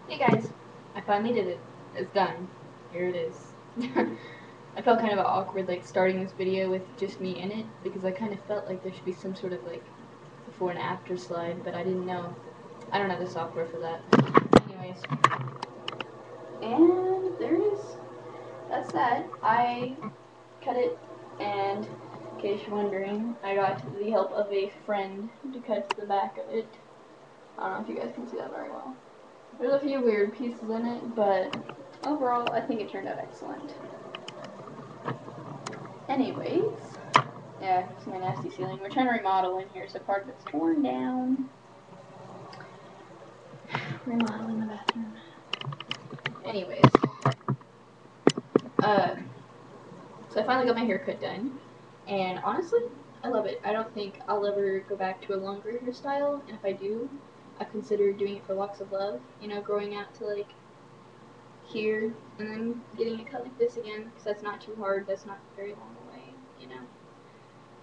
Hey guys, I finally did it. It's done. Here it is. I felt kind of awkward like starting this video with just me in it because I kind of felt like there should be some sort of like before and after slide, but I didn't know. I don't have the software for that. Anyways. And there it is. That's that. I cut it, and in case you're wondering, I got the help of a friend to cut the back of it. I don't know if you guys can see that very well. There's a few weird pieces in it, but overall, I think it turned out excellent. Anyways, yeah, it's my nasty ceiling. We're trying to remodel in here, so part of it's torn down. Remodeling the bathroom. Anyways, so I finally got my haircut done, and honestly, I love it. I don't think I'll ever go back to a longer hairstyle, and if I do, I consider doing it for locks of love. You know, growing out to like here, and then getting it cut like this again, because that's not too hard, that's not very long away, you know.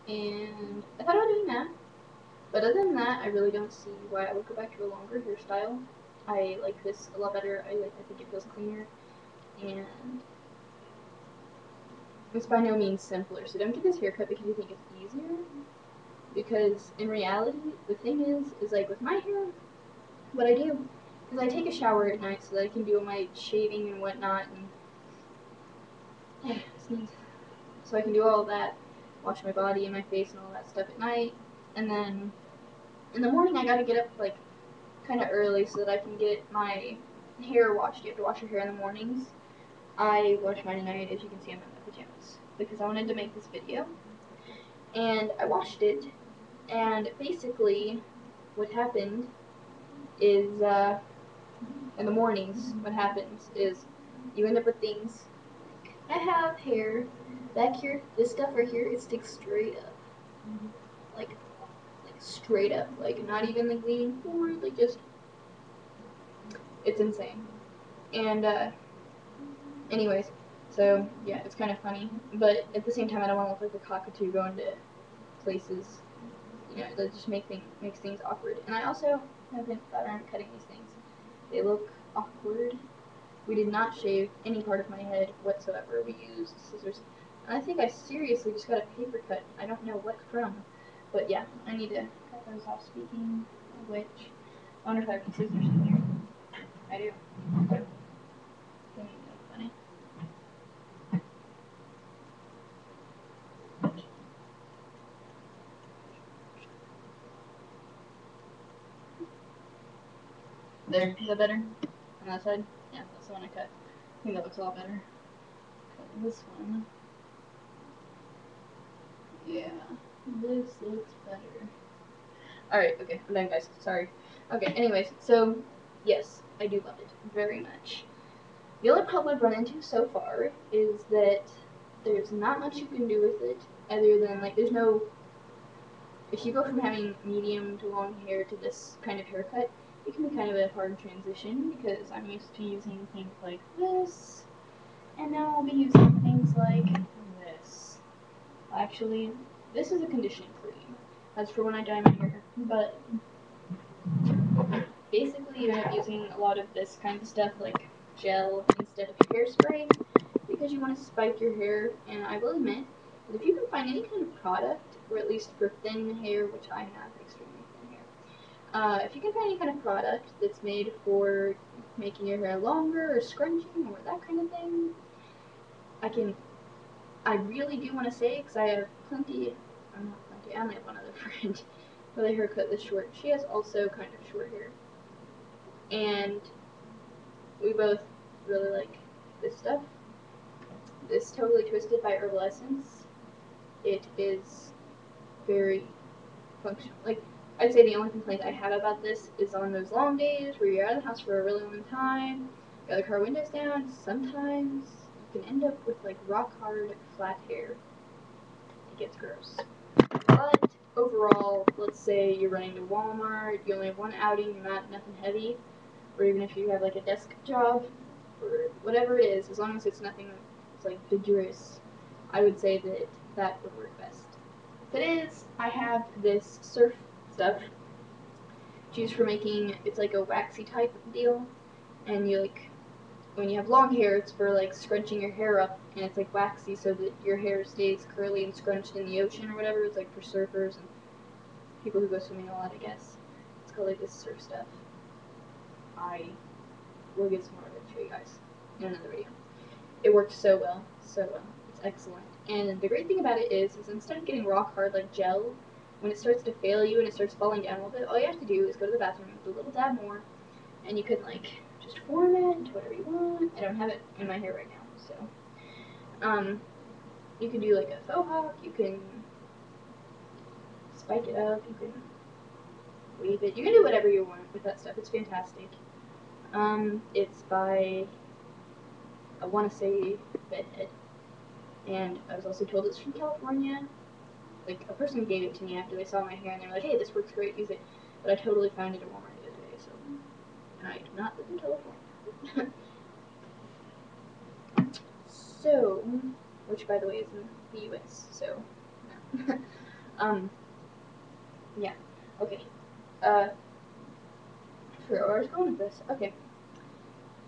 And I thought about doing that, but other than that, I really don't see why I would go back to a longer hairstyle. I like this a lot better. I think it feels cleaner, and it's by no means simpler. So don't get this haircut because you think it's easier, because in reality, the thing is like with my hair, what I do is I take a shower at night so that I can do all my shaving and whatnot, and so I can do all of that, wash my body and my face and all that stuff at night, and then in the morning I gotta get up like kind of early so that I can get my hair washed. You have to wash your hair in the mornings. I wash mine at night, as you can see I'm in my pajamas, because I wanted to make this video, and I washed it, and basically what happened is, in the mornings, what happens is you end up with things. I have hair back here, this stuff right here, it sticks straight up. Like straight up. Like, not even like leaning forward, like just, it's insane. And, anyways, so, yeah, it's kind of funny. But at the same time, I don't want to look like a cockatoo going to places, you know, that just makes things awkward. And I also haven't thought around cutting these things. They look awkward. We did not shave any part of my head whatsoever. We used scissors. And I think I seriously just got a paper cut. I don't know what from. But yeah, I need to cut those off. Speaking of which, I wonder if I have any scissors in here. I do. Funny. There, is that better? On that side? Yeah, that's the one I cut. I think that looks a lot better. Cut this one. Yeah, this looks better. Alright, okay, I'm done, guys. Sorry. Okay, anyways, so, yes, I do love it very much. The only problem I've run into so far is that there's not much you can do with it, other than, like, there's no... If you go from having medium to long hair to this kind of haircut, it can be kind of a hard transition, because I'm used to using things like this, and now I'll be using things like this. Actually, this is a conditioning cream. That's for when I dye my hair, but basically you end up using a lot of this kind of stuff, like gel, instead of hairspray, because you want to spike your hair. And I will admit that if you can find any kind of product, or at least for thin hair, which I have extremely thin hair, if you can find any kind of product that's made for making your hair longer or scrunching or that kind of thing, I really do want to say, because I have I only have one other friend with a haircut this short. She has also kind of short hair, and we both really like this stuff. This Totally Twisted by Herbal Essence. It is very functional. Like, I'd say the only complaint I have about this is on those long days where you're out of the house for a really long time, got the car windows down, sometimes you can end up with like rock hard flat hair. It gets gross. But overall, let's say you're running to Walmart, you only have one outing, you're not nothing heavy, or even if you have like a desk job, or whatever it is, as long as it's nothing that's like vigorous, I would say that that would work best. If it is, I have this surf stuff. It's used for making, it's like a waxy type deal. and you like, when you have long hair, it's for like scrunching your hair up, and it's like waxy so that your hair stays curly and scrunched in the ocean or whatever. It's like for surfers and people who go swimming a lot, I guess. It's called like this surf stuff. I will get some more of it to show you guys in another video. It worked so well, so well. It's excellent. And the great thing about it is instead of getting rock hard like gel, when it starts to fail you and it starts falling down a little bit, all you have to do is go to the bathroom with a little dab more, and you can like just form it into whatever you want. I don't have it in my hair right now, so you can do like a faux hawk, you can spike it up, you can wave it, you can do whatever you want with that stuff. It's fantastic. It's by, I want to say, Bedhead, and I was also told it's from California. Like, a person gave it to me after they saw my hair, and they were like, hey, this works great, use it. But I totally found it at Walmart the other day, so I do not live in California. So, which by the way is in the US, so, no. Yeah, okay. Where I was going with this, okay.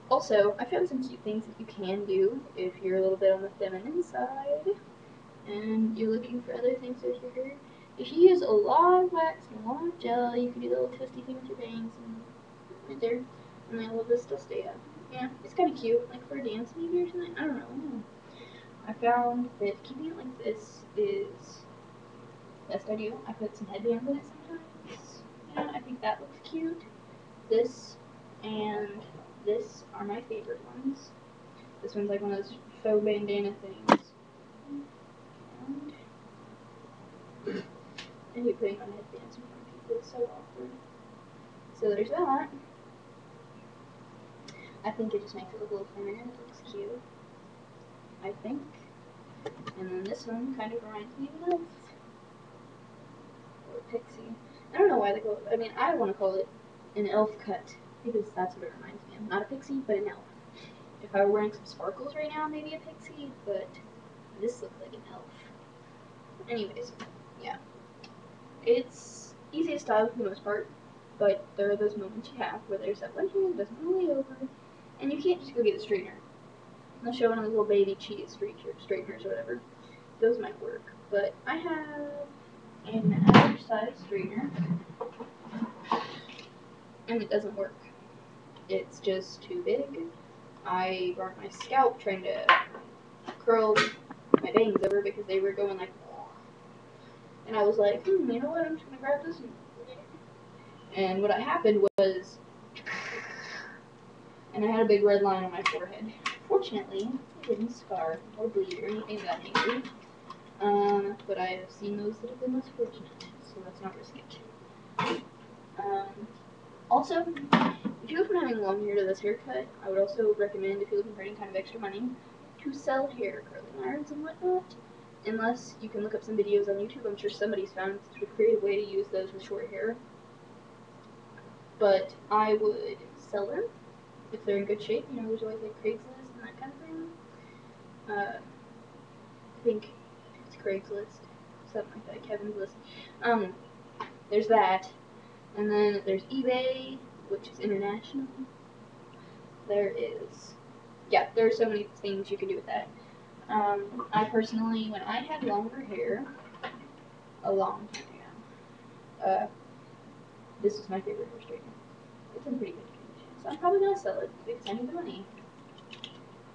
Also, I found some cute things that you can do if you're a little bit on the feminine side, and you're looking for other things with your hair. If you use a lot of wax and a lot of gel, you can do the little twisty thing with your bangs and right there, and then all of this still stay up. Yeah, it's kind of cute, like for a dance maybe or something. I don't know. I found that keeping it like this is best idea. I put some headbands in it sometimes. Yeah, I think that looks cute. This and this are my favorite ones. This one's like one of those faux bandana things. And you're putting on headbands in front of people. It's so awkward. So there's that. I think it just makes it look a little feminine. It looks cute, I think. And then this one kind of reminds me of an elf. Or Pixie. I don't know why they call it. I mean, I want to call it an elf cut because that's what it reminds me of. Not a pixie, but an elf. If I were wearing some sparkles right now, maybe a pixie, but this looks like an elf. Anyways, yeah. It's easy to style for the most part, but there are those moments you have where there's that one hair that doesn't really over, and you can't just go get a straightener. I'll show one of those little baby cheese straighteners or whatever. Those might work, but I have an average size straightener, and it doesn't work. It's just too big. I burnt my scalp trying to curl my bangs over because they were going like, and I was like, you know what, I'm just gonna grab this and what happened was, and I had a big red line on my forehead. Fortunately, it didn't scar or bleed or anything of that nature. But I have seen those that have been less fortunate, so let's not risk it. Also, if you go from having long hair to this haircut, I would also recommend, if you're looking for any kind of extra money, to sell hair curling irons and whatnot. Unless you can look up some videos on YouTube, I'm sure somebody's found a creative way to use those with short hair. But I would sell them if they're in good shape. You know, there's always like Craigslist and that kind of thing. I think it's Craigslist, something like that, Kevin's List. There's that. And then there's eBay, which is international. There are so many things you can do with that. I personally, when I had longer hair, a long time ago, this was my favorite hair straightener. It's in pretty good condition, so I'm probably gonna sell it because I need the money.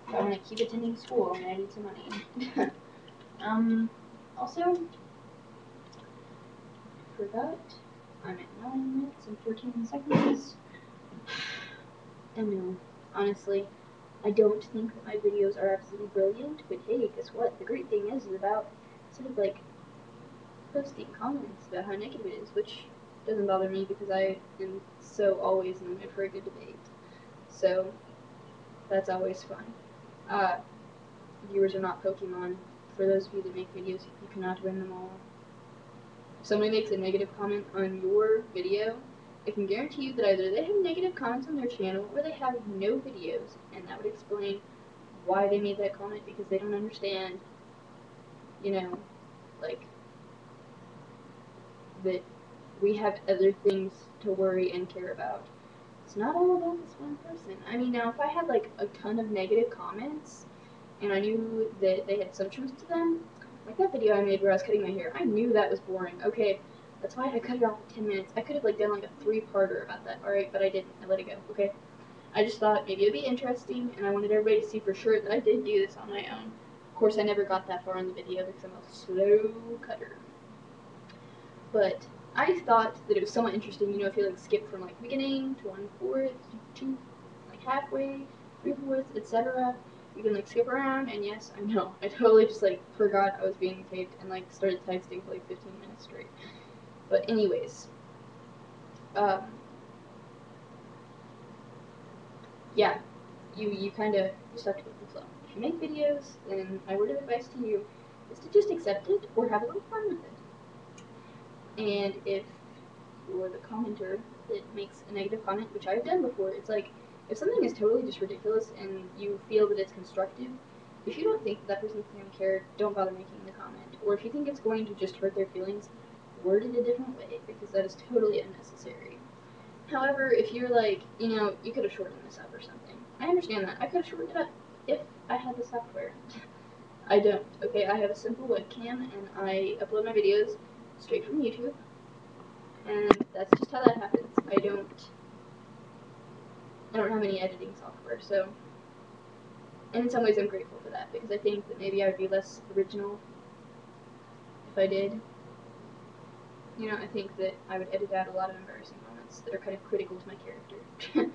If I want to keep attending school, I need some money. Also, I forgot, I'm at 9 minutes and 14 seconds. And no, honestly, I don't think that my videos are absolutely brilliant, but hey, guess what? The great thing is about sort of like posting comments about how negative it is, which doesn't bother me because I am so always in the mood for a good debate. So that's always fun. Viewers are not Pokemon. For those of you that make videos, you cannot win them all. If somebody makes a negative comment on your video, I can guarantee you that either they have negative comments on their channel or they have no videos, and that would explain why they made that comment, because they don't understand, you know, like, that we have other things to worry and care about. it's not all about this one person. I mean, now if I had like a ton of negative comments and I knew that they had some truth to them, like that video I made where I was cutting my hair, I knew that was boring. Okay, that's why I cut it off in 10 minutes. I could have like done like a 3-parter about that, alright, but I didn't. I let it go, okay? I just thought maybe it'd be interesting, and I wanted everybody to see for sure that I did do this on my own. Of course, I never got that far in the video because I'm a slow cutter. But I thought that it was somewhat interesting, you know, if you like skip from like beginning to 1/4 to like halfway, 3/4, etc. You can like skip around, and yes, I know, I totally just like forgot I was being taped and like started texting for like 15 minutes straight. But anyways, yeah, you kind of just have to go with the flow. If you make videos, then my word of advice to you is to just accept it or have a little fun with it. And if you're the commenter that makes a negative comment, which I've done before, it's like, if something is totally just ridiculous and you feel that it's constructive, if you don't think that person's going to care, don't bother making the comment. Or if you think it's going to just hurt their feelings, word it a different way, because that is totally unnecessary. However, if you're like, you know, you could have shortened this up or something. I understand that. I could have shortened it up if I had the software. I don't. Okay, I have a simple webcam and I upload my videos straight from YouTube. And that's just how that happens. I don't have any editing software, so, and in some ways I'm grateful for that, because I think that maybe I would be less original if I did. You know, I think that I would edit out a lot of embarrassing moments that are kind of critical to my character.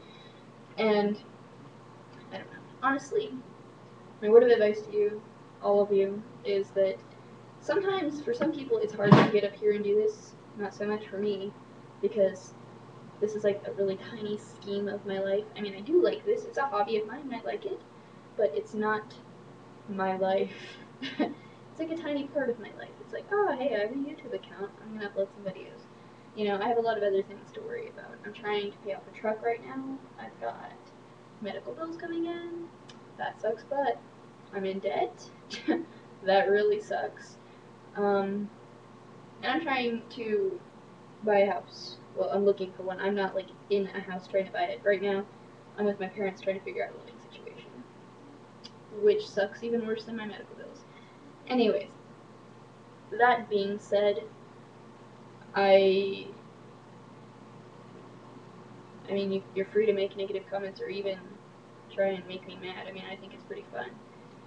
And, I don't know. Honestly, my word of advice to you, all of you, is that sometimes, for some people, it's hard to get up here and do this. Not so much for me, because this is like a really tiny scheme of my life. I mean, I do like this. It's a hobby of mine, and I like it. But it's not my life. It's like a tiny part of my life. It's like, oh, hey, I have a YouTube account. I'm going to upload some videos. You know, I have a lot of other things to worry about. I'm trying to pay off a truck right now. I've got medical bills coming in. That sucks, but I'm in debt. That really sucks. And I'm trying to buy a house. Well, I'm looking for one. I'm not, like, in a house trying to buy it. Right now, I'm with my parents trying to figure out a living situation, which sucks even worse than my medical bills. Anyways, that being said, I mean, you're free to make negative comments or even try and make me mad. I mean, I think it's pretty fun.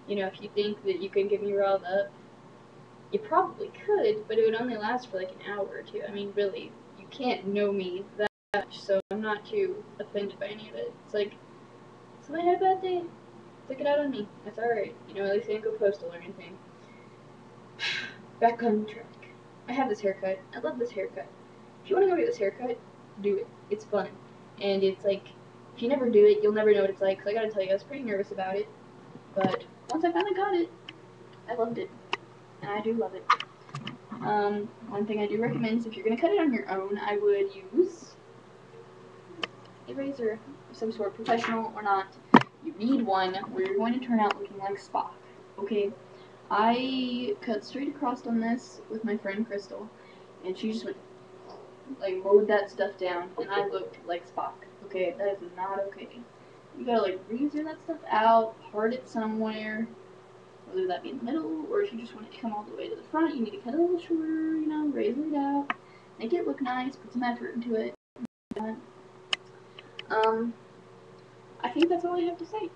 You know, if you think that you can get me riled up, you probably could, but it would only last for like an hour or two. I mean, really, you can't know me that much, so I'm not too offended by any of it. It's like, somebody had a bad day, took it out on me. That's alright. You know, at least I didn't go postal or anything. Back on track. I have this haircut. I love this haircut. If you want to go get this haircut, do it. It's fun. And it's like, if you never do it, you'll never know what it's like. Because I gotta tell you, I was pretty nervous about it. But once I finally got it, I loved it. And I do love it. One thing I do recommend is if you're going to cut it on your own, I would use a razor of some sort, professional or not. You need one where you're going to turn out looking like Spock. Okay? I cut straight across on this with my friend Crystal, and she just went, like, mowed that stuff down, and I looked like Spock. Okay, that is not okay. You gotta, like, razor that stuff out, part it somewhere, whether that be in the middle, or if you just want it to come all the way to the front, you need to cut it a little shorter, you know, razor it out, make it look nice, put some effort into it. I think that's all I have to say.